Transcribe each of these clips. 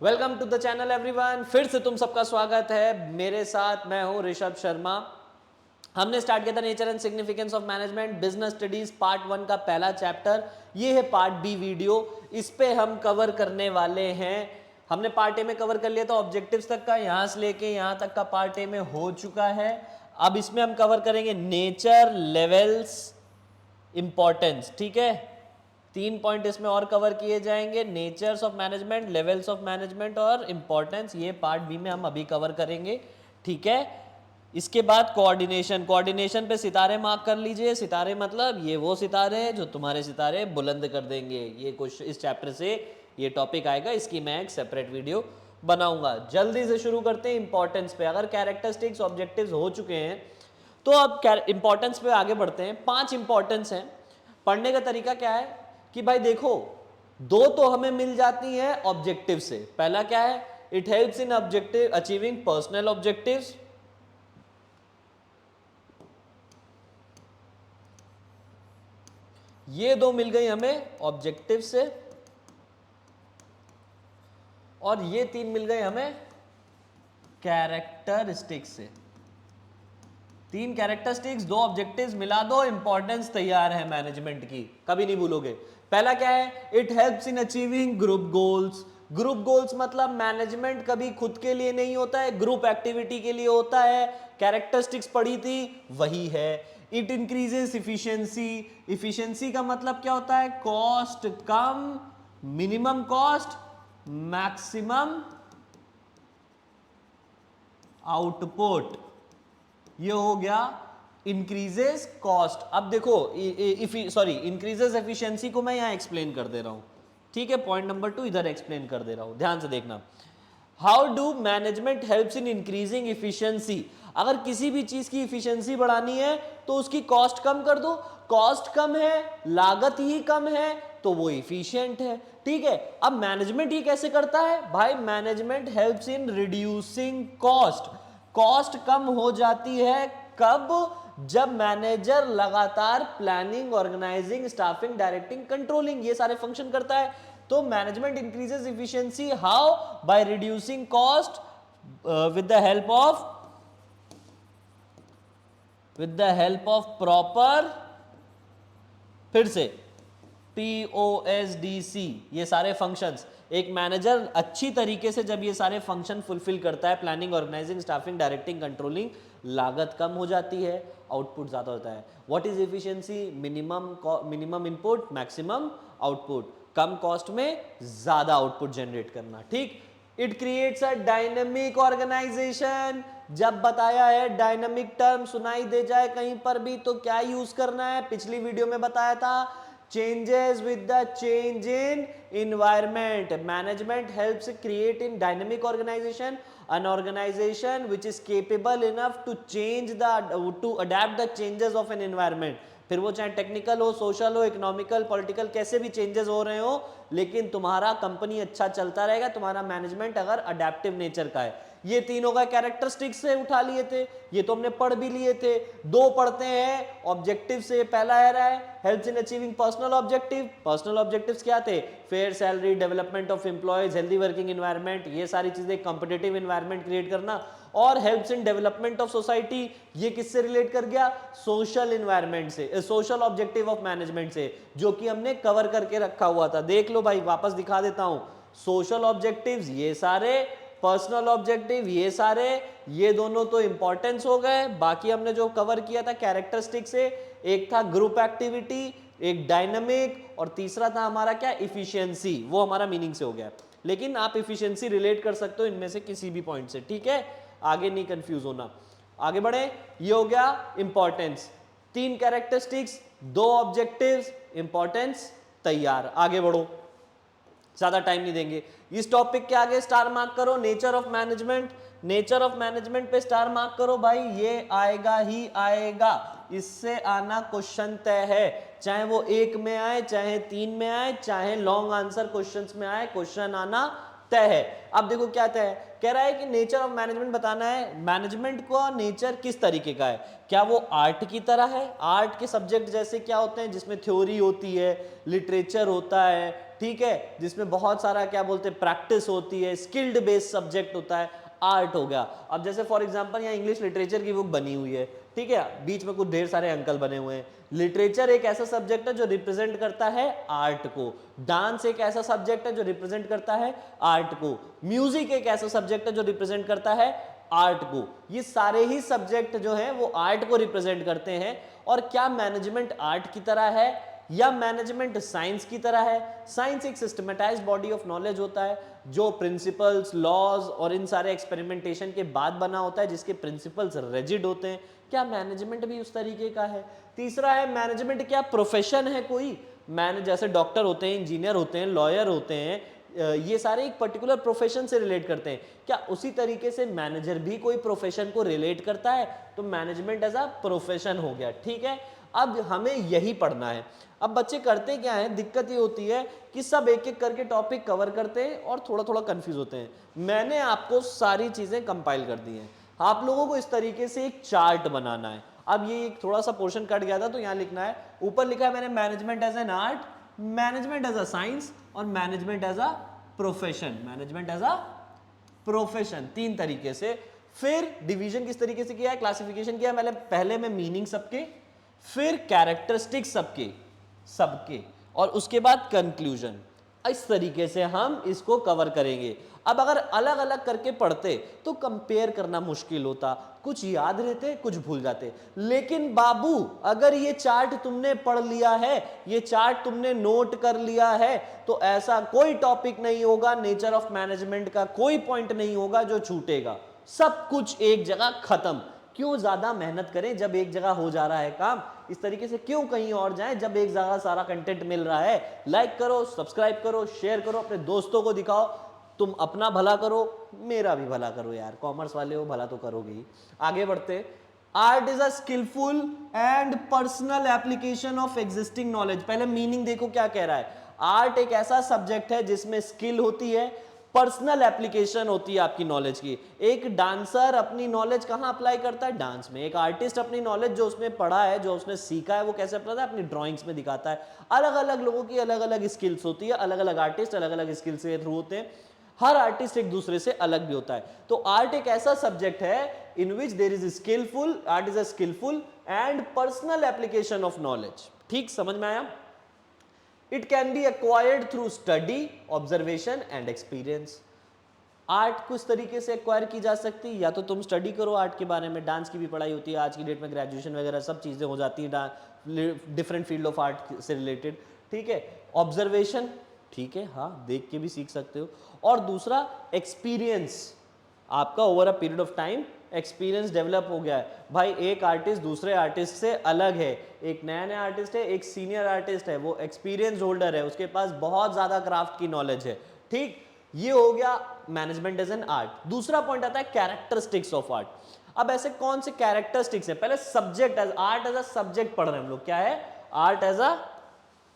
Welcome to the channel everyone. फिर से तुम सबका स्वागत है। मेरे साथ मैं हूं ऋषभ शर्मा। हमने स्टार्ट किया था nature and significance of management business studies part 1 का पहला चैप्टर। ये है पार्ट बी वीडियो। इस पे हम कवर करने वाले हैं। हमने पार्ट ए में कवर कर लिया था ऑब्जेक्टिव्स तक का, यहां से लेके यहां तक का पार्ट ए में हो चुका है। अब इसमें हम कवर करेंगे नेचर, लेवल्स, इंपॉर्टेंस। ठीक है, 3 पॉइंट इसमें और कवर किए जाएंगे, natures of management, levels of management और इंपॉर्टेंस। ये पार्ट बी में हम अभी कवर करेंगे। ठीक है, इसके बाद कोऑर्डिनेशन। कोऑर्डिनेशन पे सितारे मार्क कर लीजिए। सितारे मतलब ये वो सितारे जो तुम्हारे सितारे बुलंद कर देंगे। ये कुछ इस चैप्टर से ये टॉपिक आएगा, इसकी मैं एक सेपरेट वीडियो बनाऊंगा। जल्दी से शुरू करते हैं इंपॉर्टेंस पे। अगर कैरेक्टरिस्टिक्स ऑब्जेक्टिव्स हो चुके हैं तो अब इंपॉर्टेंस पे आगे बढ़ते हैं। 5 इंपॉर्टेंस हैं। पढ़ने का तरीका क्या है कि भाई देखो, 2 तो हमें मिल जाती है ऑब्जेक्टिव से। पहला क्या है, it helps in objective achieving personal objectives. ये 2 मिल गई हमें ऑब्जेक्टिव से, और ये 3 मिल गए हमें कैरेक्टरिस्टिक्स से। 3 कैरेक्टरिस्टिक्स, 2 ऑब्जेक्टिव्स मिला दो, इंपॉर्टेंस तैयार है मैनेजमेंट की, कभी नहीं भूलोगे। पहला क्या है, it helps in achieving group goals. Group goals मतलब मैनेजमेंट कभी खुद के लिए नहीं होता है, ग्रुप एक्टिविटी के लिए होता है। कैरेक्टरिस्टिक्स पढ़ी थी, वही है। It increases efficiency. इफिशिएंसी का मतलब क्या होता है, कॉस्ट कम, मिनिमम कॉस्ट, मैक्सिमम आउटपुट। ये हो गया इंक्रीजेस कॉस्ट। अब देखो, इंक्रीजेस एफिशिएंसी को मैं यहां एक्सप्लेन कर दे रहा हूं। ठीक है, पॉइंट नंबर 2 इधर एक्सप्लेन कर दे रहा हूं, ध्यान से देखना। How do management helps in increasing efficiency. अगर किसी भी चीज की इफिशिएंसी बढ़ानी है तो उसकी कॉस्ट कम कर दो। कॉस्ट कम है, लागत ही कम है, तो वो इफिशिएंट है। ठीक है, अब मैनेजमेंट ये कैसे करता है भाई, management helps in reducing cost. Cost कम हो जाती है कब, जब मैनेजर लगातार planning, organizing, staffing, directing, controlling ये सारे फंक्शन करता है। तो management increases efficiency how, by reducing cost with the help of proper, फिर से POSDC, ये सारे फंक्शंस। एक मैनेजर अच्छी तरीके से जब ये सारे फंक्शन फुलफिल करता है, planning, organizing, staffing, directing, controlling, लागत कम हो जाती है, आउटपुट ज्यादा होता है। What is efficiency, minimum input, maximum output. कम कॉस्ट में ज्यादा आउटपुट जनरेट करना। ठीक, it creates a dynamic organization. जब बताया है डायनेमिक टर्म सुनाई दे जाए कहीं पर भी तो क्या यूज करना है, पिछली वीडियो में बताया था, changes with the change in environment. Management helps create in dynamic organization, an organization which is capable enough to adapt the changes of an environment. फिर वो चाहे टेक्निकल हो, सोशल हो, इकोनॉमिकल, पॉलिटिकल, कैसे भी चेंजेस हो रहे हो, लेकिन तुम्हारा कंपनी अच्छा चलता रहेगा तुम्हारा मैनेजमेंट अगर अडेप्टिव नेचर का है। ये तीनों का कैरेक्टरिस्टिक्स से उठा लिए थे, ये तो हमने पढ़ भी लिए थे। 2 पढ़ते हैं ऑब्जेक्टिव से। पहला है रहा है helps in achieving personal objective. Personal objectives क्या थे, fair salary, development of employees, healthy working environment, ये सारी चीजें, कॉम्पिटिटिव एनवायरनमेंट क्रिएट करना। और helps in development of society, ये किससे रिलेट कर गया, सोशल एनवायरनमेंट से, सोशल ऑब्जेक्टिव ऑफ मैनेजमेंट से, जो कि हमने कवर करके रखा हुआ था। देख लो भाई, वापस दिखा देता हूं। सोशल ऑब्जेक्टिव्स ये सारे, पर्सनल ऑब्जेक्टिव ये सारे, ये दोनों तो इंपॉर्टेंस हो गए। बाकी हमने जो कवर किया था कैरेक्टरिस्टिक से, एक था ग्रुप एक्टिविटी, एक डायनामिक, और तीसरा था हमारा क्या, इफिशियंसी। वो हमारा मीनिंग से हो गया, लेकिन आप इफिशियंसी रिलेट कर सकते हो इनमें से किसी भी पॉइंट से। ठीक है, आगे नहीं कंफ्यूज होना। आगे बढ़े, ये हो गया इंपॉर्टेंस। 3 कैरेक्टरिस्टिक्स, 2 ऑब्जेक्टिव्स, इंपॉर्टेंस तैयार। आगे बढ़ो, ज्यादा टाइम नहीं देंगे। इस टॉपिक के आगे स्टार मार्क करो, nature of management. Nature of management पे स्टार मार्क करो भाई, ये आएगा ही आएगा, इससे आना क्वेश्चन तय है। चाहे वो 1 में आए, चाहे 3 में आए, चाहे लॉन्ग आंसर क्वेश्चंस में आए, क्वेश्चन आना तय है। अब देखो क्या तय है, कह रहा है कि नेचर ऑफ मैनेजमेंट बताना है। मैनेजमेंट का नेचर किस तरीके का है, क्या वो आर्ट की तरह है। आर्ट के सब्जेक्ट जैसे क्या होते हैं, जिसमें थ्योरी होती है, लिटरेचर होता है, ठीक है, जिसमें बहुत सारा क्या बोलते हैं प्रैक्टिस होती है, स्किल्ड बेस्ड सब्जेक्ट होता है, आर्ट हो गया। अब जैसे फॉर एग्जांपल यहाँ इंग्लिश लिटरेचर की बुक बनी हुई है, ठीक है, बीच में कुछ ढेर सारे अंकल बने हुए हैं। लिटरेचर एक ऐसा सब्जेक्ट है जो रिप्रेजेंट करता है आर्ट को, डांस एक ऐसा सब्जेक्ट है जो रिप्रेजेंट करता है आर्ट को, म्यूजिक एक ऐसा सब्जेक्ट है जो रिप्रेजेंट करता है आर्ट को। ये सारे ही सब्जेक्ट जो है वो आर्ट को रिप्रेजेंट करते हैं। और क्या मैनेजमेंट आर्ट की तरह है या मैनेजमेंट साइंस की तरह है? साइंस एक सिस्टमेटाइज्ड बॉडी ऑफ नॉलेज होता है जो प्रिंसिपल्स, लॉज और इन सारे एक्सपेरिमेंटेशन के बाद बना होता है, जिसके प्रिंसिपल्स रिजिड होते हैं। क्या मैनेजमेंट भी उस तरीके का है? तीसरा है मैनेजमेंट क्या प्रोफेशन है कोई? जैसे डॉक्टर होते हैं, इंजीनियर होते हैं, लॉयर होते हैं, ये सारे एक पर्टिकुलर प्रोफेशन से रिलेट करते हैं। क्या उसी तरीके से मैनेजर भी कोई प्रोफेशन को रिलेट करता है? तो मैनेजमेंट एज अ प्रोफेशन हो गया, ठीक है। अब हमें यही पढ़ना है। अब बच्चे करते क्या है, दिक्कत ये होती है कि सब एक एक करके टॉपिक कवर करते हैं और थोड़ा थोड़ा कंफ्यूज होते हैं। मैंने आपको सारी चीजें कंपाइल कर दी हैं, आप लोगों को इस तरीके से एक चार्ट बनाना है। अब ये एक थोड़ा सा पोर्शन कट गया था तो यहाँ लिखना है, ऊपर लिखा है मैंने management as an art, management as a science और management as a profession. Management as a profession, तीन तरीके से। फिर डिवीजन किस तरीके से किया है, क्लासिफिकेशन किया है पहले में मीनिंग सबके, फिर कैरेक्टरिस्टिक्स सबके और उसके बाद कंक्लूजन। इस तरीके से हम इसको कवर करेंगे। अब अगर अलग अलग करके पढ़ते तो कंपेयर करना मुश्किल होता, कुछ याद रहते कुछ भूल जाते। लेकिन बाबू अगर ये चार्ट तुमने पढ़ लिया है, ये चार्ट तुमने नोट कर लिया है, तो ऐसा कोई टॉपिक नहीं होगा नेचर ऑफ मैनेजमेंट का, कोई पॉइंट नहीं होगा जो छूटेगा, सब कुछ एक जगह खत्म। क्यों ज्यादा मेहनत करें जब एक जगह हो जा रहा है काम? इस तरीके से क्यों कहीं और जाएं जब एक जगह सारा कंटेंट मिल रहा है? लाइक करो, सब्सक्राइब करो, शेयर करो, अपने दोस्तों को दिखाओ। तुम अपना भला करो, मेरा भी भला करो यार, कॉमर्स वाले हो, भला तो करोगे ही। आगे बढ़ते। Art is a skilful and personal application of existing knowledge. पहले मीनिंग देखो क्या कह रहा है। आर्ट एक ऐसा सब्जेक्ट है जिसमें स्किल होती है, पर्सनल एप्लीकेशन होती है आपकी नॉलेज की। एक डांसर अपनी नॉलेज कहां अप्लाई करता है? डांस में। एक आर्टिस्ट अपनी नॉलेज जो उसने पढ़ा है, जो उसने सीखा है, वो कैसे अप्लाई करता है? अपनी ड्राइंग्स में दिखाता है। अलग अलग लोगों की अलग अलग स्किल्स होती है, अलग अलग आर्टिस्ट अलग अलग स्किल्स के थ्रू होते हैं। हर आर्टिस्ट एक दूसरे से अलग भी होता है। तो आर्ट एक ऐसा सब्जेक्ट है in which there is skilful, art is a skilful and personal application of knowledge. ठीक समझ में आया? It can be acquired through study, observation and experience. Art कुछ तरीके से एक्वायर की जा सकती है, या तो तुम स्टडी करो आर्ट के बारे में, डांस की भी पढ़ाई होती है आज की डेट में, ग्रेजुएशन वगैरह सब चीज़ें हो जाती हैं डिफरेंट फील्ड ऑफ आर्ट से रिलेटेड, ठीक है। ऑब्जर्वेशन, ठीक है, हाँ देख के भी सीख सकते हो। और दूसरा एक्सपीरियंस, आपका over a period of time experience develop हो गया है। भाई एक आर्टिस्ट दूसरे आर्टिस्ट से अलग है, एक नया नया आर्टिस्ट है, एक सीनियर आर्टिस्ट है, वो एक्सपीरियंस होल्डर है, उसके पास बहुत ज़्यादा क्राफ्ट की नॉलेज है, ठीक। ये हो गया मैनेजमेंट एज एन आर्ट। दूसरा पॉइंट आता है कैरेक्टरिस्टिक्स ऑफ आर्ट। अब ऐसे कौन से कैरेक्टरिस्टिक्स है? पहले subject as art as a subject पढ़ रहे हैं हम लोग, क्या है? Art as a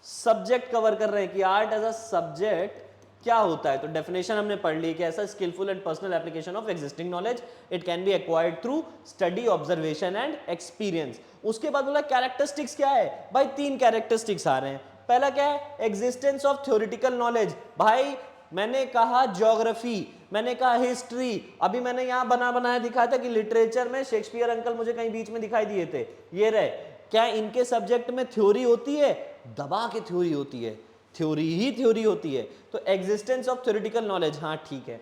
subject cover कर रहे हैं कि आर्ट एज अ सब्जेक्ट क्या होता है। तो डेफिनेशन हमने पढ़ ली कि ऐसा skilful and personal application of existing knowledge, it can be acquired through study, observation and experience. उसके बाद बोला कैरेक्टरिस्टिक्स क्या है? भाई तीन कैरेक्टरिस्टिक्स आ रहे हैं। पहला क्या है? Existence of theoretical knowledge. भाई मैंने कहा ज्योग्राफी, मैंने कहा हिस्ट्री, अभी मैंने यहां बनाया दिखाया था कि लिटरेचर में शेक्सपियर अंकल मुझे कहीं बीच में दिखाई दिए थे, ये रहे। क्या इनके सब्जेक्ट में थ्योरी होती है? दबा के थ्योरी होती है, थ्योरी ही थ्योरी होती है। तो एग्जिस्टेंस ऑफ थ्योरेटिकल नॉलेज, हाँ ठीक है।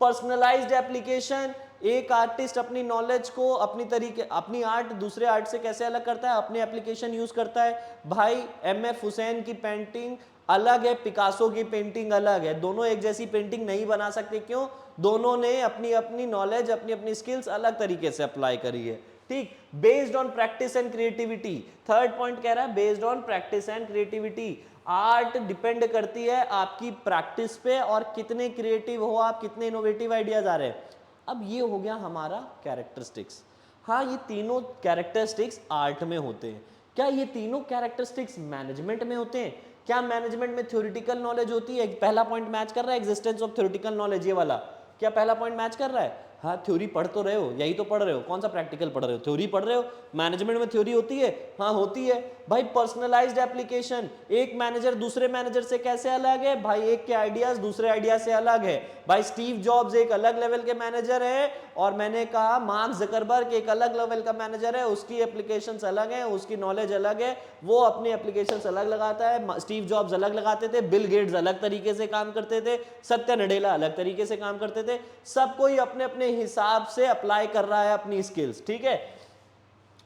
पर्सनलाइज्ड एप्लीकेशन, एक आर्टिस्ट अपनी नॉलेज को अपनी तरीके, अपनी आर्ट दूसरे आर्ट से कैसे अलग करता है? अपनी एप्लीकेशन यूज करता है। भाई एमएफ हुसैन की पेंटिंग अलग है, पिकासो की पेंटिंग अलग है, दोनों एक जैसी पेंटिंग नहीं बना सकते। क्यों? दोनों ने अपनी अपनी नॉलेज, अपनी अपनी स्किल्स अलग तरीके से अप्लाई करी है, ठीक। Based on practice and creativity, third point कह रहा है based on practice and creativity. Art depend करती है आपकी प्रैक्टिस पे और कितने क्रिएटिव हो आप, कितने इनोवेटिव आइडियाज आ रहे हैं। अब ये हो गया हमारा कैरेक्टरिस्टिक्स। हाँ ये तीनों कैरेक्टरिस्टिक्स आर्ट में होते हैं। क्या ये तीनों कैरेक्टरिस्टिक्स मैनेजमेंट में होते हैं? क्या मैनेजमेंट में थ्योरेटिकल नॉलेज होती है? पहला पॉइंट मैच कर रहा है, एग्जिस्टेंस ऑफ थ्योरेटिकल नॉलेज, ये वाला क्या पहला पॉइंट मैच कर रहा है? हाँ थ्योरी पढ़ तो रहे हो, यही तो पढ़ रहे हो, कौन सा प्रैक्टिकल पढ़ रहे हो, थ्योरी पढ़ रहे हो। मैनेजमेंट में थ्योरी होती है, हाँ होती है भाई। पर्सनलाइज्ड एप्लीकेशन, एक मैनेजर दूसरे मैनेजर से कैसे अलग है भाई, एक के आइडियाज दूसरे आइडिया से अलग है भाई। स्टीव जॉब्स एक अलग लेवल के मैनेजर है, और मैंने कहा मार्क जकरबर्ग एक अलग लेवल का मैनेजर है, उसकी एप्लीकेशंस अलग है, उसकी नॉलेज अलग है, वो अपनी एप्लीकेशंस अलग लगाता है। स्टीव जॉब्स अलग लगाते थे, बिल गेट्स अलग तरीके से काम करते थे, सत्या नडेला अलग तरीके से काम करते थे। सब कोई अपने अपने हिसाब से अप्लाई कर रहा है अपनी स्किल्स, ठीक है,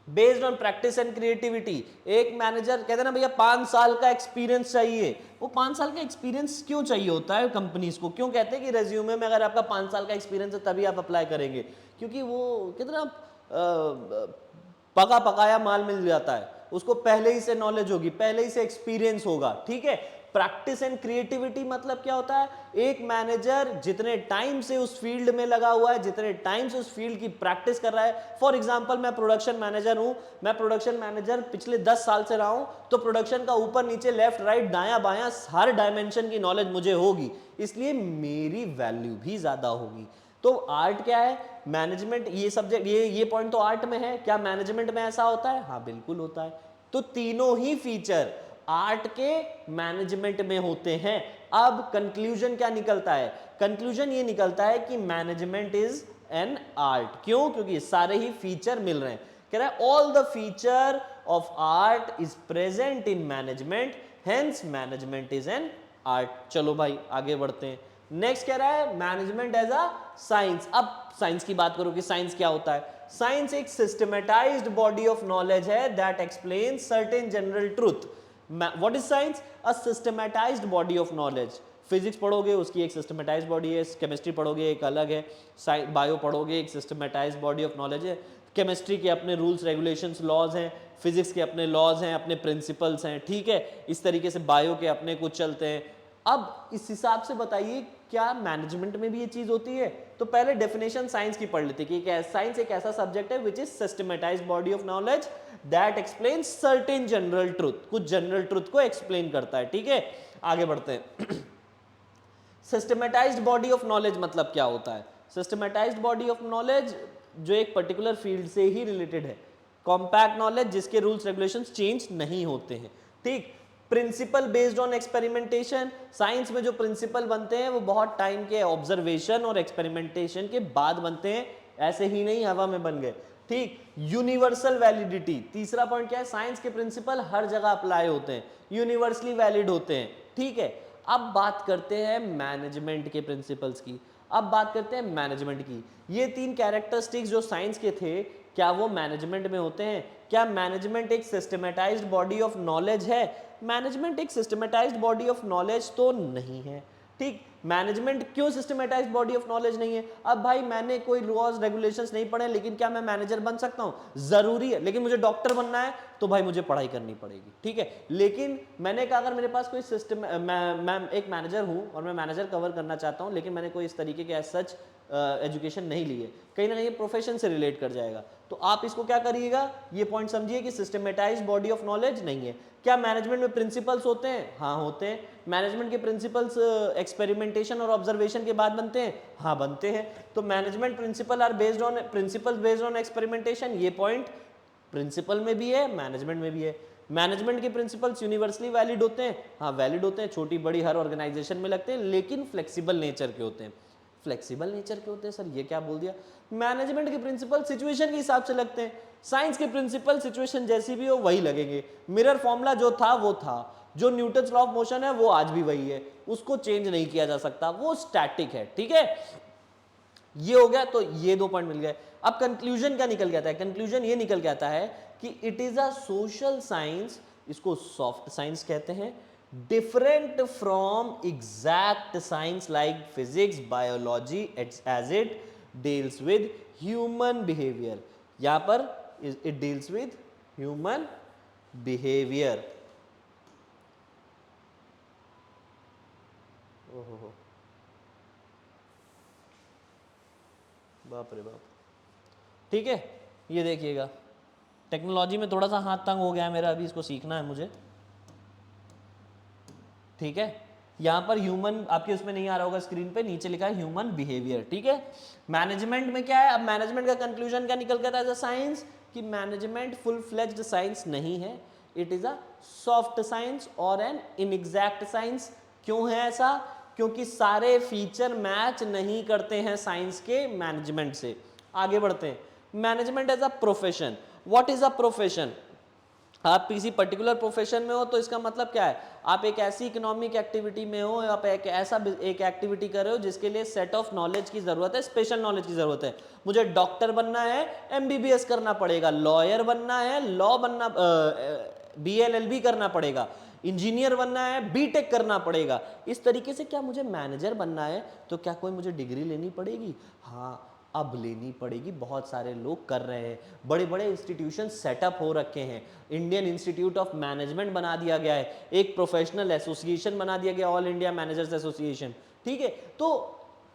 based on practice and creativity. एक मैनेजर कहते हैं ना भैया 5 साल का एक्सपीरियंस चाहिए, वो 5 साल का एक्सपीरियंस क्यों चाहिए होता है कंपनीज को, क्यों कहते हैं कि रेज्यूमे में अगर आपका 5 साल का एक्सपीरियंस है तभी आप अप्लाई करेंगे, क्योंकि वो कितना पका पकाया माल मिल जाता है, उसको पहले ही से नॉलेज होगी, पहले ही से एक्सपीरियंस होगा, ठीक है। प्रैक्टिस एंड क्रिएटिविटी मतलब क्या होता है, एक मैनेजर जितने टाइम से उस फील्ड में लगा हुआ है, जितने टाइम से उस फील्ड की प्रैक्टिस कर रहा है। फॉर एग्जांपल मैं प्रोडक्शन मैनेजर हूं, मैं प्रोडक्शन मैनेजर पिछले 10 साल से रहा हूं, तो प्रोडक्शन का ऊपर नीचे लेफ्ट राइट दायां बायां हर डायमेंशन की नॉलेज मुझे होगी, इसलिए मेरी वैल्यू भी ज्यादा होगी। तो आर्ट क्या है, मैनेजमेंट, ये सब्जेक्ट, ये पॉइंट तो आर्ट में है, क्या मैनेजमेंट में ऐसा होता है, हाँ बिल्कुल होता है। तो तीनों ही फीचर आर्ट के मैनेजमेंट में होते हैं। अब कंक्लूजन क्या निकलता है, कंक्लूजन ये निकलता है कि मैनेजमेंट इज एन आर्ट। क्यों, क्योंकि सारे ही फीचर मिल रहे हैं। कह रहा है all the feature of art is present in management, hence management is an art. चलो भाई आगे बढ़ते हैं। नेक्स्ट कह रहा है मैनेजमेंट एज अ साइंस। अब साइंस की बात करो कि साइंस क्या होता है। साइंस एक सिस्टमेटाइज्ड बॉडी ऑफ नॉलेज है that explains certain general truth. What is science, a systematised body of knowledge. Physics पढ़ोगे उसकी एक सिस्टमेटाइज्ड बॉडी है, केमिस्ट्री पढ़ोगे एक अलग है, बायो पढ़ोगे एक सिस्टमेटाइज्ड बॉडी ऑफ नॉलेज है। केमिस्ट्री के अपने रूल्स रेगुलेशंस लॉज हैं, फिजिक्स के अपने लॉज हैं, अपने प्रिंसिपल्स हैं, ठीक है। इस तरीके से बायो के अपने कुछ चलते हैं। अब इस हिसाब से बताइए क्या मैनेजमेंट में भी ये चीज होती है। तो पहले डेफिनेशन साइंस की पढ़ लेते कि साइंस एक ऐसा सब्जेक्ट है which is systematised body of knowledge that explains certain general truth, कुछ जनरल ट्रूथ को एक्सप्लेन करता है, ठीक है। आगे बढ़ते हैं। सिस्टमेटाइज्ड बॉडी ऑफ नॉलेज मतलब क्या होता है। सिस्टमेटाइज्ड बॉडी ऑफ नॉलेज जो एक पर्टिकुलर फील्ड से ही रिलेटेड है, कॉम्पैक्ट नॉलेज जिसके रूल्स रेगुलेशंस चेंज नहीं होते हैं, ठीक। Principle based on experimentation, science में जो प्रिंसिपल बनते हैं वो बहुत टाइम के ऑब्जर्वेशन और एक्सपेरिमेंटेशन के बाद बनते हैं, ऐसे ही नहीं हवा में बन गए, ठीक। यूनिवर्सल वैलिडिटी, तीसरा पॉइंट क्या है, साइंस के प्रिंसिपल हर जगह अप्लाई होते हैं, यूनिवर्सली वैलिड होते हैं, ठीक है। अब बात करते हैं मैनेजमेंट के प्रिंसिपल्स की, अब बात करते हैं मैनेजमेंट की। ये 3 कैरेक्टरिस्टिक्स जो साइंस के थे, क्या वो मैनेजमेंट में होते हैं। क्या मैनेजमेंट एक सिस्टमेटाइज्ड बॉडी ऑफ नॉलेज है, मैनेजमेंट एक सिस्टमेटाइज्ड बॉडी ऑफ नॉलेज तो नहीं है, ठीक। मैनेजमेंट क्यों सिस्टमेटाइज्ड बॉडी ऑफ नॉलेज नहीं है। अब भाई मैंने कोई लॉज रेगुलेशंस नहीं पढ़े, लेकिन क्या मैं मैनेजर बन सकता हूं, जरूरी है। लेकिन मुझे डॉक्टर बनना है तो भाई मुझे पढ़ाई करनी पड़ेगी, ठीक है। लेकिन मैंने कहा अगर मेरे पास कोई सिस्टम, मैं एक मैनेजर हूं और मैं मैनेजर कवर करना चाहता हूं, लेकिन मैंने कोई इस तरीके के एज सच एजुकेशन नहीं ली है, कहीं ना कहीं प्रोफेशन से रिलेट कर जाएगा, तो आप इसको क्या करिएगा, ये पॉइंट समझिए कि सिस्टमेटाइज्ड बॉडी ऑफ नॉलेज नहीं है। क्या मैनेजमेंट में प्रिंसिपल्स होते हैं, हाँ होते हैं। मैनेजमेंट के प्रिंसिपल्स एक्सपेरिमेंटेशन और ऑब्जर्वेशन के बाद बनते हैं, हाँ बनते हैं। तो management principle are based on principles based on experimentation, ये पॉइंट प्रिंसिपल में भी है मैनेजमेंट में भी है। मैनेजमेंट के प्रिंसिपल्स यूनिवर्सली वैलिड होते हैं, हाँ वैलिड होते हैं, छोटी बड़ी हर ऑर्गेनाइजेशन में लगते हैं, लेकिन फ्लेक्सिबल नेचर के होते हैं। फ्लेक्सिबल नेचर के होते हैं, सर ये क्या बोल दिया। मैनेजमेंट के प्रिंसिपल सिचुएशन के हिसाब से लगते हैं, साइंस के प्रिंसिपल सिचुएशन जैसी भी हो वही लगेंगे। मिरर फॉर्मूला जो था वो था, जो न्यूटन्स लॉ ऑफ मोशन है वो आज भी वही है, उसको चेंज नहीं किया जा सकता, वो स्टैटिक है, ठीक है। ये हो गया, तो ये 2 पॉइंट मिल गए। अब कंक्लूजन क्या निकल के आता है, कंक्लूजन ये निकल के आता है कि it is a social science, इसको सॉफ्ट साइंस कहते हैं, different from exact science like physics biology as it deals with human behavior। यहां पर it deals with human behavior। ओहो बाप रे बाप, ठीक है। ये देखिएगा टेक्नोलॉजी में थोड़ा सा हाथ तंग हो गया है मेरा, अभी इसको सीखना है मुझे, ठीक है। यहाँ पर ह्यूमन आपके उसमें नहीं आ रहा होगा स्क्रीन पे, नीचे लिखा है ह्यूमन बिहेवियर, ठीक है। मैनेजमेंट में क्या है, अब मैनेजमेंट का कंक्लूजन क्या निकल कर आता है साइंस, कि मैनेजमेंट फुल फ्लेज्ड साइंस नहीं है, it is a soft science और एन इनएग्जैक्ट साइंस। क्यों है ऐसा, क्योंकि सारे फीचर मैच नहीं करते हैं साइंस के मैनेजमेंट से। आगे बढ़ते हैं, management as a profession, what is a profession. आप किसी पर्टिकुलर प्रोफेशन में हो तो इसका मतलब क्या है, आप एक ऐसी इकोनॉमिक एक्टिविटी में हो, आप एक एक्टिविटी कर रहे हो जिसके लिए सेट ऑफ नॉलेज की जरूरत है, स्पेशल नॉलेज की जरूरत है। मुझे डॉक्टर बनना है, एमबीबीएस करना पड़ेगा, लॉयर बनना है, लॉ बनना बीएलएलबी करना पड़ेगा, इंजीनियर बनना है, बीटेक करना पड़ेगा। इस तरीके से क्या मुझे मैनेजर बनना है तो क्या कोई मुझे डिग्री लेनी पड़ेगी, हाँ अब लेनी पड़ेगी। बहुत सारे लोग कर रहे हैं, बड़े बड़े इंस्टीट्यूशन सेटअप हो रखे हैं, इंडियन इंस्टीट्यूट ऑफ मैनेजमेंट बना दिया गया है, एक प्रोफेशनल एसोसिएशन बना दिया गया, ऑल इंडिया मैनेजर्स एसोसिएशन, ठीक है। तो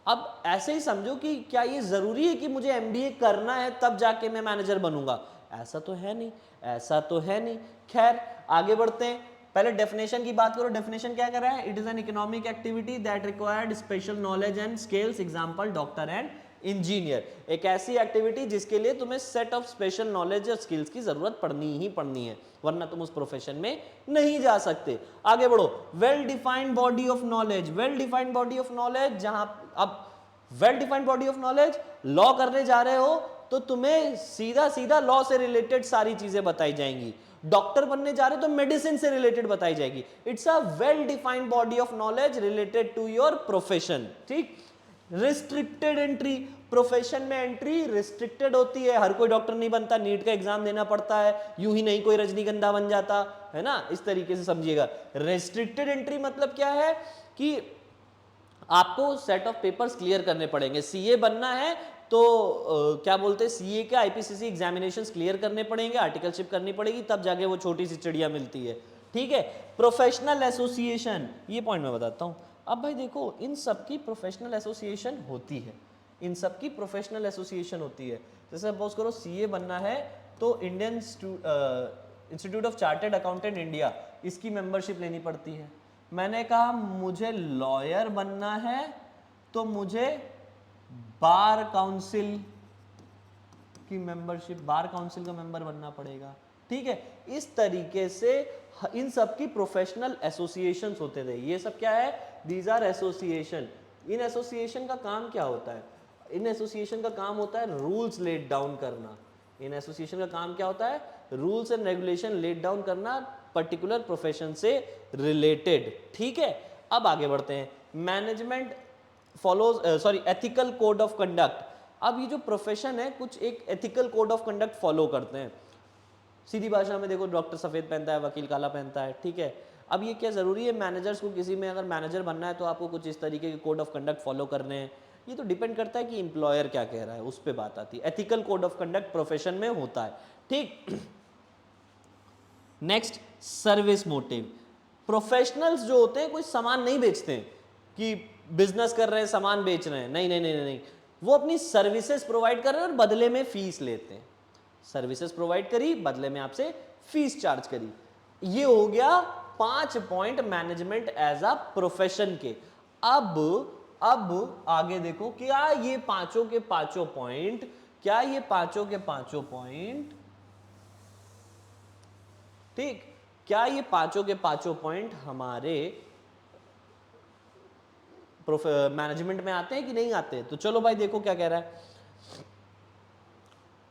अब ऐसे ही समझो कि क्या ये जरूरी है कि मुझे एमबीए करना है तब जाके मैं मैनेजर बनूंगा, ऐसा तो है नहीं, ऐसा तो है नहीं। खैर आगे बढ़ते हैं, पहले डेफिनेशन की बात करो। डेफिनेशन क्या कर रहा है, it is an economic activity that required special knowledge and skills, example doctor and engineer. एक ऐसी एक्टिविटी जिसके लिए तुम्हें सेट ऑफ स्पेशल नॉलेज और स्किल्स की जरूरत पड़नी ही पड़नी है, वरना तुम उस प्रोफेशन में नहीं जा सकते। आगे बढ़ो, well defined body of knowledge, well defined body of knowledge, जहां अब well defined body of knowledge, law करने जा रहे हो तो तुम्हें सीधा सीधा लॉ से रिलेटेड सारी चीजें बताई जाएंगी, डॉक्टर बनने जा रहे हो तो मेडिसिन से रिलेटेड बताई जाएगी। It's a well defined body of knowledge related to your profession, ठीक। रिस्ट्रिक्टेड एंट्री, प्रोफेशन में एंट्री रिस्ट्रिक्टेड होती है, हर कोई डॉक्टर नहीं बनता, नीट का एग्जाम देना पड़ता है, यूं ही नहीं कोई रजनीगंधा बन जाता है ना, इस तरीके से समझिएगा। रिस्ट्रिक्टेड एंट्री मतलब क्या है कि आपको सेट ऑफ पेपर्स क्लियर करने पड़ेंगे, सीए बनना है तो क्या बोलते हैं, सीए के आईपीसीसी एग्जामिनेशंस क्लियर करने पड़ेंगे, आर्टिकलशिप करनी पड़ेगी, तब जाके वो छोटी सी चिड़िया मिलती है, ठीक है। प्रोफेशनल एसोसिएशन, ये पॉइंट मैं बताता हूं। अब भाई देखो, इन सब की प्रोफेशनल एसोसिएशन होती है, इन सब की प्रोफेशनल एसोसिएशन होती है। जैसे सपोज करो सीए बनना है तो Indian institute of chartered accountant India, इसकी मेंबरशिप लेनी पड़ती है। मैंने कहा मुझे लॉयर बनना है तो मुझे बार काउंसिल की मेंबरशिप, बार काउंसिल का मेंबर बनना पड़ेगा, ठीक है। इस तरीके से इन सब की प्रोफेशनल एसोसिएशंस होते थे। ये सब क्या है, दीज आर एसोसिएशन। इन एसोसिएशन का काम क्या होता है, इन एसोसिएशन का काम होता है रूल्स लेट डाउन करना। इन एसोसिएशन का काम क्या होता है, rules and regulation let down करना पर्टिकुलर प्रोफेशन से रिलेटेड, ठीक है। अब आगे बढ़ते हैं, management follows ethical code of conduct. अब ये जो प्रोफेशन है कुछ एक ethical code of conduct follow करते हैं। सीधी भाषा में देखो, डॉक्टर सफेद पहनता है, वकील काला पहनता है, ठीक है। अब ये क्या जरूरी है मैनेजर्स को, किसी में अगर मैनेजर बनना है तो आपको कुछ इस तरीके के कोड ऑफ कंडक्ट फॉलो करने हैं, ये तो डिपेंड करता है कि एम्प्लॉयर क्या कह रहा है, उस पर बात आती है। Ethical code of conduct profession में होता है, ठीक। Next, service motive. प्रोफेशनल्स जो होते हैं कोई सामान नहीं बेचते हैं कि बिजनेस कर रहे हैं सामान बेच रहे हैं, नहीं नहीं नहीं नहीं, वो अपनी सर्विसेज प्रोवाइड कर रहे हैं और बदले में फीस लेते हैं। सर्विसेज प्रोवाइड करी, बदले में आपसे फीस चार्ज करी। ये हो गया 5 point management as a profession के। अब आगे देखो, क्या ये पांचों के पांचों पॉइंट, क्या ये पांचों के पांचों पॉइंट, ठीक, क्या ये पांचों के पांचों पॉइंट हमारे मैनेजमेंट में आते हैं कि नहीं आते? तो चलो भाई देखो क्या कह रहा है।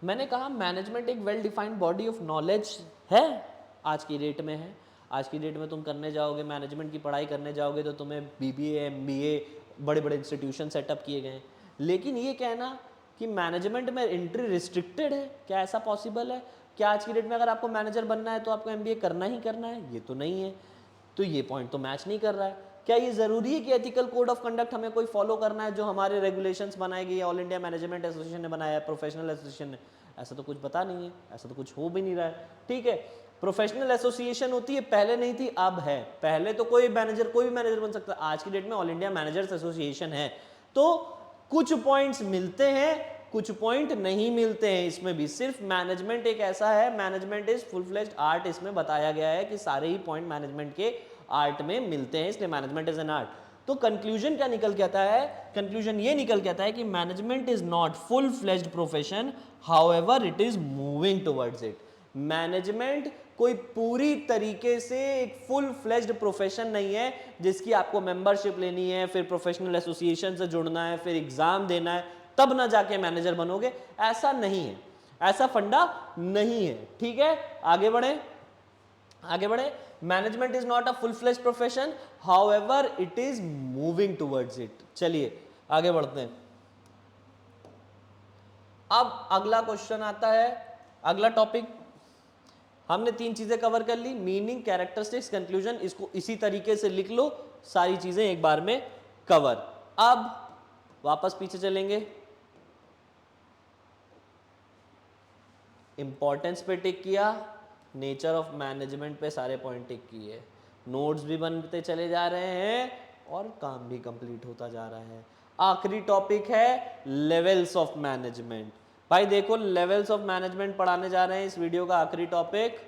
मैंने कहा मैनेजमेंट एक well defined body of knowledge है, आज की डेट में है। आज की डेट में तुम करने जाओगे, मैनेजमेंट की पढ़ाई करने जाओगे तो तुम्हें बीबीए, एमबीए, बड़े बड़े इंस्टीट्यूशन सेटअप किए गए हैं। लेकिन ये कहना कि मैनेजमेंट में एंट्री रिस्ट्रिक्टेड है, क्या ऐसा पॉसिबल है? क्या आज की डेट में अगर आपको मैनेजर बनना है तो आपको एमबीए करना ही करना है? ये तो नहीं है। तो ये पॉइंट तो मैच नहीं कर रहा है। क्या ये जरूरी है कि एथिकल कोड ऑफ कंडक्ट हमें कोई फॉलो करना है जो हमारे रेगुलेशंस बनाए गए, ऑल इंडिया मैनेजमेंट एसोसिएशन ने बनाया है, प्रोफेशनल एसोसिएशन ने? ऐसा तो कुछ पता नहीं है, ऐसा तो कुछ हो भी नहीं रहा है, ठीक है। प्रोफेशनल एसोसिएशन होती है, पहले नहीं थी अब है। पहले तो कोई मैनेजर, कोई भी मैनेजर बन सकता है, आज की डेट में ऑल इंडिया मैनेजर्स एसोसिएशन है। तो कुछ पॉइंट्स मिलते हैं, कुछ पॉइंट नहीं मिलते हैं। इसमें भी सिर्फ मैनेजमेंट एक ऐसा है, management is full fledged art, इसमें बताया गया है कि सारे ही पॉइंट मैनेजमेंट के आर्ट में मिलते हैं, इसलिए मैनेजमेंट इज एन आर्ट। तो कंक्लूजन क्या निकल के आता है? कंक्लूजन ये निकल के आता है कि management is not full fledged profession, however it is moving towards it. Management कोई पूरी तरीके से एक फुल फ्लेज्ड प्रोफेशन नहीं है जिसकी आपको मेंबरशिप लेनी है, फिर प्रोफेशनल एसोसिएशन से जुड़ना है, फिर एग्जाम देना है, तब ना जाके मैनेजर बनोगे। ऐसा नहीं है, ऐसा फंडा नहीं है। ठीक है, आगे बढ़े, आगे बढ़े। Management is not a full fledged profession, however it is moving towards it. चलिए आगे बढ़ते हैं। अब अगला क्वेश्चन आता है, अगला टॉपिक हमने 3 चीजें कवर कर ली, मीनिंग, कैरेक्टरिस्टिक्स, कंक्लूजन। इसको इसी तरीके से लिख लो, सारी चीजें एक बार में कवर। अब वापस पीछे चलेंगे, इंपॉर्टेंस पे टिक किया, नेचर ऑफ मैनेजमेंट पे सारे पॉइंट टिक किए, नोट्स भी बनते चले जा रहे हैं और काम भी कंप्लीट होता जा रहा है। आखिरी टॉपिक है लेवल्स ऑफ मैनेजमेंट। भाई देखो, लेवल्स ऑफ मैनेजमेंट पढ़ाने जा रहे हैं इस वीडियो का आखिरी टॉपिक।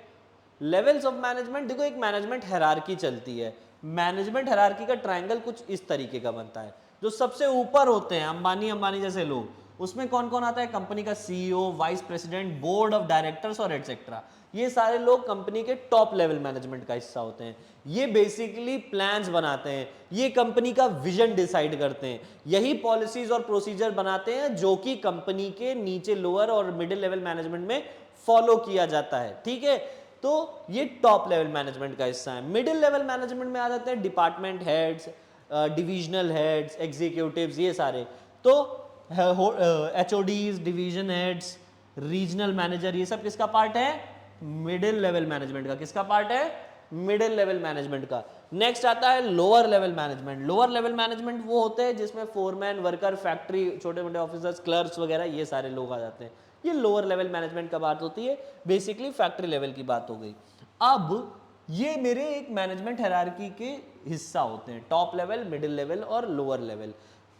लेवल्स ऑफ मैनेजमेंट, देखो एक मैनेजमेंट हायरार्की चलती है। मैनेजमेंट हायरार्की का ट्रायंगल कुछ इस तरीके का बनता है। जो सबसे ऊपर होते हैं अंबानी जैसे लोग, उसमें कौन कौन आता है? कंपनी का CEO, vice president, board of directors और एटसेट्रा। ये सारे लोग कंपनी के टॉप लेवल मैनेजमेंट का हिस्सा होते हैं। ये बेसिकली प्लान्स बनाते हैं, ये कंपनी का विजन डिसाइड करते हैं, यही पॉलिसीज और प्रोसीजर बनाते हैं जो कि कंपनी के नीचे लोअर और मिडिल लेवल मैनेजमेंट में फॉलो किया जाता है। ठीक है, तो ये टॉप लेवल मैनेजमेंट का हिस्सा है। मिडिल लेवल मैनेजमेंट में आ जाते हैं department heads, divisional heads, executives, ये सारे। तो HODs, division heads, regional manager, ये सब किसका पार्ट है? मिडिल लेवल मैनेजमेंट का। किसका पार्ट है? मिडिल लेवल मैनेजमेंट का। नेक्स्ट आता है lower level management. Lower level management वो होते हैं जिसमें फोरमैन, वर्कर, फैक्ट्री, छोटे मोटे ऑफिसर्स, क्लर्क्स वगैरह, ये सारे लोग आ जाते हैं। ये लोअर लेवल मैनेजमेंट का बात होती है, बेसिकली फैक्ट्री लेवल की बात हो गई। अब ये मेरे एक मैनेजमेंट हायरार्की के हिस्सा होते हैं, टॉप लेवल, मिडिल लेवल और लोअर लेवल।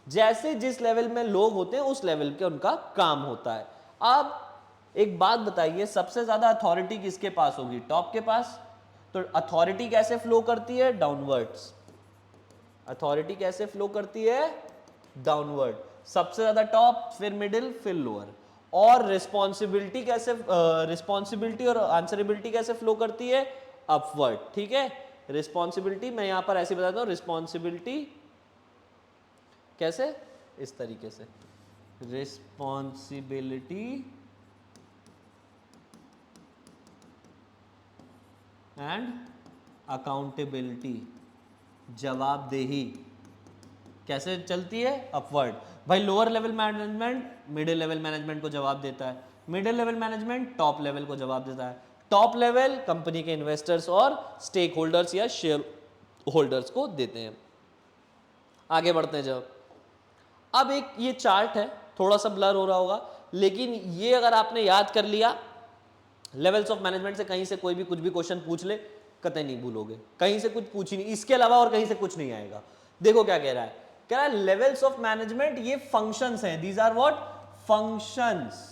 जैसे जिस लेवल में लोग होते हैं उस लेवल के उनका काम होता है। अब एक बात बताइए, सबसे ज्यादा अथॉरिटी किसके पास होगी? टॉप के पास। तो अथॉरिटी कैसे फ्लो करती है? डाउनवर्ड्स। अथॉरिटी कैसे फ्लो करती है? डाउनवर्ड। सबसे ज्यादा टॉप, फिर मिडिल, फिर लोअर। और रिस्पॉन्सिबिलिटी कैसे, रिस्पॉन्सिबिलिटी और आंसरेबिलिटी कैसे फ्लो करती है? अपवर्ड। ठीक है, रिस्पॉन्सिबिलिटी मैं यहां पर ऐसे बताता हूं, रिस्पॉन्सिबिलिटी कैसे? इस तरीके से, रिस्पॉन्सिबिलिटी एंड अकाउंटेबिलिटी, जवाबदेही कैसे चलती है? अपवर्ड। भाई lower level management middle level management को जवाब देता है, middle level management top level को जवाब देता है, टॉप लेवल कंपनी के इन्वेस्टर्स और स्टेक होल्डर्स या शेयर होल्डर्स को देते हैं। आगे बढ़ते हैं। जब अब एक ये चार्ट है, थोड़ा सा ब्लर हो रहा होगा, लेकिन ये अगर आपने याद कर लिया, लेवल्स ऑफ मैनेजमेंट से कहीं से कोई भी कुछ भी क्वेश्चन पूछ ले, कतई नहीं भूलोगे। कहीं से कुछ पूछ ही नहीं, इसके अलावा और कहीं से कुछ नहीं आएगा। देखो क्या कह रहा है, कह रहा है लेवल्स ऑफ मैनेजमेंट ये फंक्शंस हैं, these are what? Functions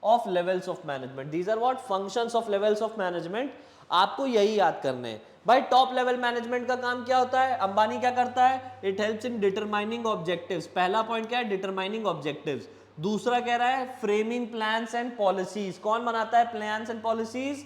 of levels of management, these are what? Functions of levels of management. आपको यही याद करने हैं। भाई टॉप लेवल मैनेजमेंट का काम क्या होता है? अंबानी क्या करता है? It helps in determining objectives. पहला पॉइंट क्या है? Determining objectives. दूसरा कह रहा है फ्रेमिंग प्लान्स एंड पॉलिसीज। कौन बनाता है प्लान्स एंड पॉलिसीज?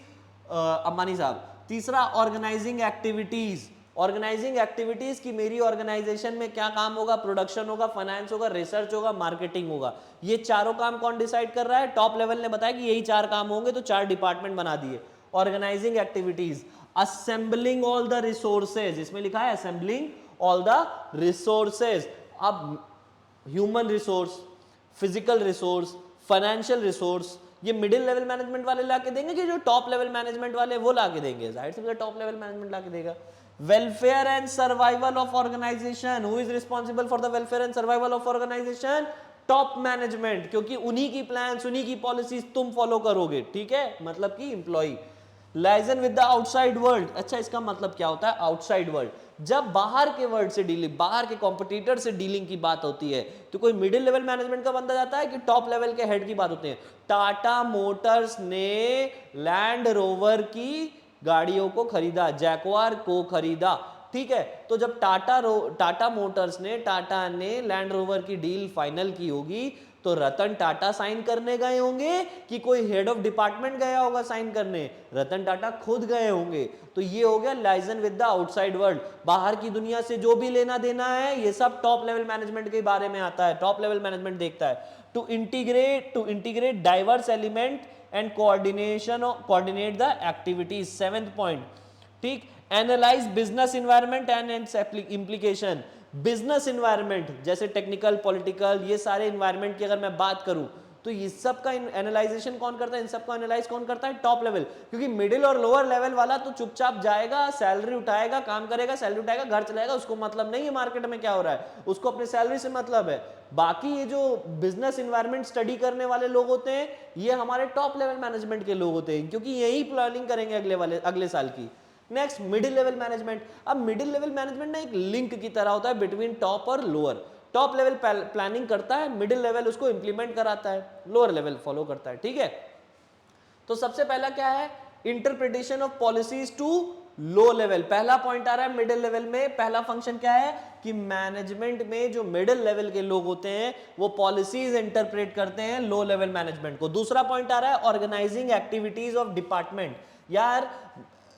अंबानी साहब। तीसरा ऑर्गेनाइजिंग एक्टिविटीज। ऑर्गेनाइजिंग एक्टिविटीज की मेरी ऑर्गेनाइजेशन में क्या काम होगा? प्रोडक्शन होगा, फाइनेंस होगा, रिसर्च होगा, मार्केटिंग होगा। ये चारों काम कौन डिसाइड कर रहा है? टॉप लेवल ने बताया कि यही 4 काम होंगे, तो 4 डिपार्टमेंट बना दिए। Organizing activities, assembling all the resources, इसमें लिखा है असेंबलिंग ऑल द रिसोर्सेज। अब human resource, physical resource, financial resource, ये मिडिल लेवल मैनेजमेंट वाले लाके देंगे कि जो टॉप लेवल मैनेजमेंट वाले वो लाके देंगे? जाहिर सी बात टॉप लेवल मैनेजमेंट लाके देगा। Welfare and survival of organization, who is responsible for the welfare and survival of organization? Top management, क्योंकि उन्हीं की प्लान्स, उन्हीं की पॉलिसीज तुम फॉलो करोगे। ठीक है, मतलब कि employee. Liaison with the outside world, अच्छा इसका मतलब क्या होता है? आउटसाइड वर्ल्ड, जब बाहर के वर्ल्ड से डीलिंग, बाहर के कॉम्पिटिटर से डीलिंग की बात होती है, तो कोई मिडिल लेवल मैनेजमेंट का बंदा जाता है कि टॉप लेवल के हेड की बात होती है? टाटा मोटर्स ने लैंड रोवर की गाड़ियों को खरीदा, जैगुआर को खरीदा, ठीक है। तो जब टाटा मोटर्स ने, टाटा ने लैंड रोवर की डील फाइनल की होगी तो रतन टाटा साइन करने गए होंगे कि कोई हेड ऑफ डिपार्टमेंट गया होगा साइन करने? रतन टाटा खुद गए होंगे। तो ये हो गया liaison with the outside world, बाहर की दुनिया से जो भी लेना देना है ये सब टॉप लेवल मैनेजमेंट के बारे में आता है, टॉप लेवल मैनेजमेंट देखता है। To integrate diverse element and coordinate the activities, 7th point, ठीक। Analyse business environment and its implication. Business environment जैसे टेक्निकल, पॉलिटिकल, ये सारे इन्वायरमेंट की अगर मैं बात करूं तो ये सब का एनालाइजेशन कौन करता है? इन सब को एनालाइज कौन करता है? Top level. क्योंकि मिडिल और लोअर लेवल वाला तो चुपचाप जाएगा, सैलरी उठाएगा, काम करेगा, सैलरी उठाएगा, घर चलाएगा, उसको मतलब नहीं है मार्केट में क्या हो रहा है, उसको अपने सैलरी से मतलब है। बाकी ये जो बिजनेस इन्वायरमेंट स्टडी करने वाले लोग होते हैं ये हमारे टॉप लेवल मैनेजमेंट के लोग होते हैं, क्योंकि यही प्लानिंग करेंगे अगले साल की। Next, middle level management. अब मिडिल लेवल मैनेजमेंट ना एक लिंक की तरह होता है बिटवीन टॉप और लोअर। टॉप लेवल प्लानिंग करता है, मिडिल लेवल उसको इंप्लीमेंट कराता है, लोअर लेवल फॉलो करता है, ठीक है। तो सबसे पहला क्या है? Interpretation of policies to low level. पहला पॉइंट आ रहा है मिडिल लेवल में, पहला फंक्शन क्या है कि मैनेजमेंट में जो मिडिल लेवल के लोग होते हैं वो पॉलिसीज इंटरप्रेट करते हैं लो लेवल मैनेजमेंट को। दूसरा पॉइंट आ रहा है ऑर्गेनाइजिंग एक्टिविटीज ऑफ डिपार्टमेंट। यार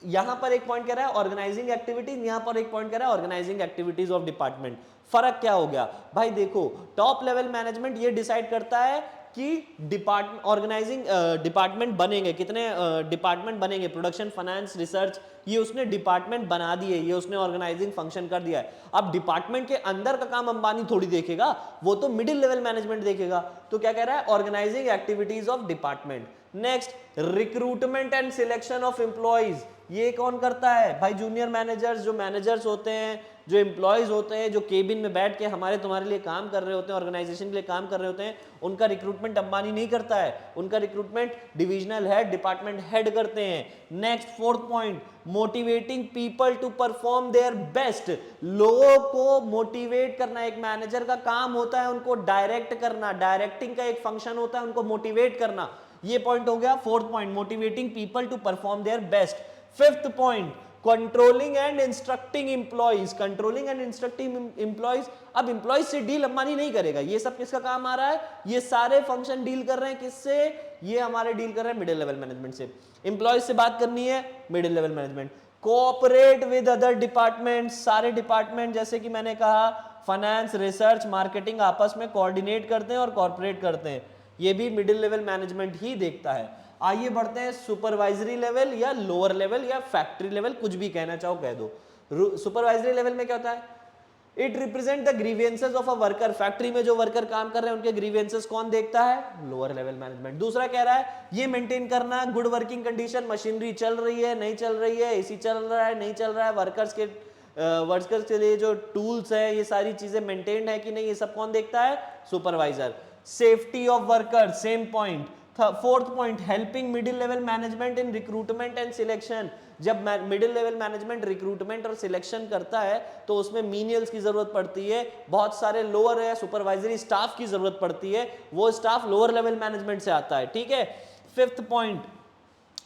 यहां पर एक पॉइंट कह रहा है ऑर्गेनाइजिंग एक्टिविटीज, यहां पर एक पॉइंट कह रहा है ऑर्गेनाइजिंग एक्टिविटीज ऑफ डिपार्टमेंट। फर्क क्या हो गया भाई? देखो, टॉप लेवल मैनेजमेंट ये डिसाइड करता है कि ऑर्गेनाइजिंग डिपार्टमेंट बनेंगे, कितने डिपार्टमेंट बनेंगे, प्रोडक्शन, फाइनेंस, रिसर्च, ये उसने डिपार्टमेंट बना दिए, ये उसने ऑर्गेनाइजिंग फंक्शन कर दिया है। अब डिपार्टमेंट के अंदर का काम अंबानी थोड़ी देखेगा, वो तो मिडिल लेवल मैनेजमेंट देखेगा। तो क्या कह रहा है? Organizing activities of department. Next, recruitment and selection of employees. ये कौन करता है भाई? जूनियर मैनेजर्स, जो मैनेजर्स होते हैं, जो एम्प्लॉयज होते हैं, जो केबिन में बैठ के हमारे तुम्हारे लिए काम कर रहे होते हैं, ऑर्गेनाइजेशन के लिए काम कर रहे होते हैं, उनका रिक्रूटमेंट अंबानी नहीं करता है, उनका recruitment divisional head, department head करते हैं। Next, 4th point, motivating people to perform their best. लोगों को मोटिवेट करना एक मैनेजर का काम होता है, उनको डायरेक्ट करना, डायरेक्टिंग का एक फंक्शन होता है उनको मोटिवेट करना। ये पॉइंट हो गया 4th point, motivating people to perform their best. 5th point, controlling and instructing employees. Controlling and instructing employees. अब एम्प्लॉइज से डील अंबानी नहीं करेगा, ये सब किसका काम आ रहा है? ये सारे फंक्शन डील कर रहे हैं किससे? ये हमारे डील कर रहे हैं मिडिल लेवल मैनेजमेंट से। एम्प्लॉइज से बात करनी है, middle level management. Cooperate with other department. सारे डिपार्टमेंट जैसे कि मैंने कहा फाइनेंस, रिसर्च, मार्केटिंग आपस में कोऑर्डिनेट करते हैं और कॉर्पोरेट करते हैं, ये भी मिडिल लेवल मैनेजमेंट ही देखता है। आइए बढ़ते हैं सुपरवाइजरी लेवल या लोअर लेवल या फैक्ट्री लेवल, कुछ भी कहना चाहो कह दो। सुपरवाइजरी लेवल में क्या होता है? It represent the grievances of a worker. Factory में जो वर्कर काम कर रहे हैं उनके ग्रीवियंसेस कौन देखता है? Lower level management. दूसरा कह रहा है ये मेंटेन करना गुड वर्किंग कंडीशन, मशीनरी चल रही है नहीं चल रही है, एसी चल रहा है नहीं चल रहा है, वर्कर्स के लिए जो टूल्स है ये सारी चीजें मेंटेन है कि नहीं, ये सब कौन देखता है? Supervisor. Safety of worker, same point. 4th point, helping middle level management in recruitment and selection. जब मिडिल लेवल मैनेजमेंट रिक्रूटमेंट और सिलेक्शन करता है तो उसमें मीनियल्स की जरूरत पड़ती है, बहुत सारे लोअर या सुपरवाइजरी स्टाफ की जरूरत पड़ती है, वो स्टाफ लोअर लेवल मैनेजमेंट से आता है, ठीक है। 5th point,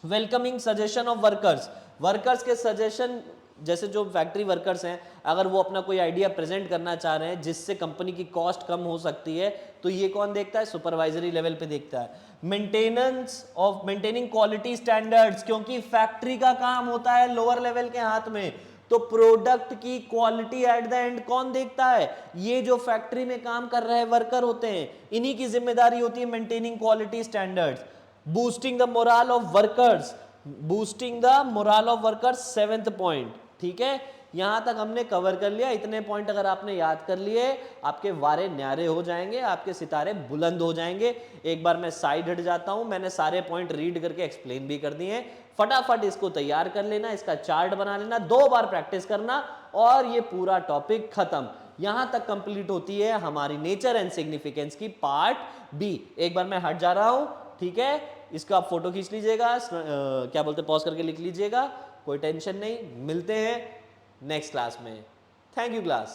welcoming suggestion of workers. Workers के सजेशन, जैसे जो फैक्ट्री वर्कर्स हैं अगर वो अपना कोई आइडिया प्रेजेंट करना चाह रहे हैं जिससे कंपनी की कॉस्ट कम हो सकती है तो ये कौन देखता है? सुपरवाइजरी लेवल पे देखता है। मेंटेनिंग क्वालिटी स्टैंडर्ड्स, क्योंकि फैक्ट्री का काम होता है लोअर लेवल के हाथ में, तो प्रोडक्ट की क्वालिटी एट द एंड कौन देखता है? ये जो फैक्ट्री में काम कर रहे वर्कर होते हैं, इन्हीं की जिम्मेदारी होती है maintaining quality standards. Boosting the moral of workers, boosting the moral of workers, 7th point, ठीक है। यहां तक हमने कवर कर लिया। इतने पॉइंट अगर आपने याद कर लिए आपके वारे न्यारे हो जाएंगे, आपके सितारे बुलंद हो जाएंगे। एक बार मैं साइड हट जाता हूं, मैंने सारे पॉइंट रीड करके एक्सप्लेन भी कर दिए हैं, फटाफट इसको तैयार कर लेना, इसका चार्ट बना लेना, 2 बार प्रैक्टिस करना और ये पूरा टॉपिक खत्म। यहां तक कंप्लीट होती है हमारी नेचर एंड सिग्निफिकेंस की पार्ट बी। एक बार मैं हट जा रहा हूं, ठीक है, इसका आप फोटो खींच लीजिएगा, क्या बोलते पॉज करके लिख लीजिएगा, कोई टेंशन नहीं। मिलते हैं नेक्स्ट क्लास में। Thank you class.